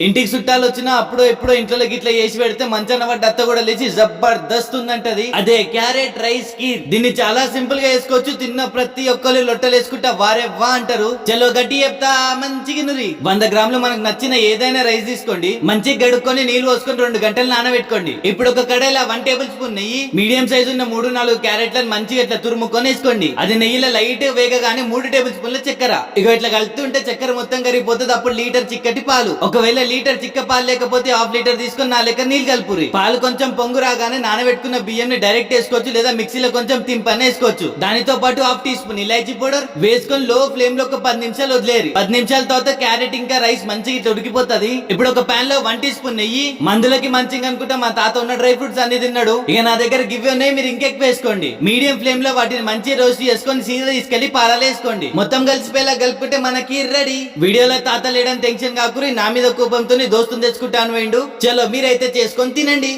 ఇంటికి చుట్టాలు వచ్చినా అప్పుడో ఎప్పుడో ఇంట్లో గిట్ల చేసి పెడితే మంచాన పడ్డ అత్త కూడా లేచి జబర్దస్త్ ఉందంటది. అదే క్యారెట్ రైస్ కీర్. దీన్ని చాలా సింపుల్ గా వేసుకోవచ్చు. తిన్న ప్రతి ఒక్కరు లొట్టలు వేసుకుంటా వారే వా అంటారు. చలో గట్టి చెప్తా మంచిగా నురి. 100 గ్రాములు మనకు నచ్చిన ఏదైనా రైస్ తీసుకోండి. మంచిగా గడుక్కొని నీళ్లు పోసుకొని 2 గంటలు నానబెట్టుకోండి. ఇప్పుడు ఒక కడాయిలో 1 టేబుల్ స్పూన్ నెయ్యి, మీడియం సైజు ఉన్న 3-4 క్యారెట్లను మంచిగా ఇట్లా తురుముకొని వేసుకోండి. అది నెయ్యిలో లైట్ వేగగానే 3 టేబుల్ స్పూన్ల చక్కెర. ఇక ఇట్లా కలుపుతుంటే చక్కెర మొత్తం కరిగిపోతుంది. అప్పుడు లీటర్ చిక్కటి పాలు. ఒకవేళ లీటర్ చిక్క పాలు లేకపోతే 1/2 లీటర్ తీసుకొని 4 లీటర్ నీళ్ళు కలుపురి. పాలు కొంచెం పొంగు రాగానే నానబెట్టుకున్న బియ్యం ని డైరెక్ట్ వేసుకోవచ్చు, లేదా మిక్సీలో కొంచెం తింపని వేసుకోవచ్చు. దానితో పాటు 1/2 టీ స్పూన్ ఇలాచీ పౌడర్ వేసుకొని లో ఫ్లేమ్ లో ఒక 10 నిమిషాలు వదిలేరు. 10 నిమిషాల తర్వాత క్యారెట్ ఇంకా రైస్ మంచిగా ఇట్లా ఉడికిపోతుంది. ఇప్పుడు ఒక పాన్ లో 1 టీ స్పూన్ నెయ్యి, మందులకి మంచిగా అనుకుంటా మా తాత ఉన్న డ్రై ఫ్రూట్స్ అన్ని తిన్నాడు. ఇక నా దగ్గర గివ్ ఉన్నాయి, మీరు ఇంకెక్కువ వేసుకోండి. మీడియం ఫ్లేమ్ లో వాటిని మంచిగా రోస్ట్ చేసుకొని సీదా తీసుకెళ్లి పాలలో వేసుకోండి. మొత్తం కలిసిపోయేలా కలుపుకుంటే మనకి రెడీ. వీడియోలో తాత లేడని టెన్షన్ కాకురి, నా మీద కోపంతో దోస్తుని తెచ్చుకుంటాను వేయండు. చలో మీరైతే చేసుకొని తినండి.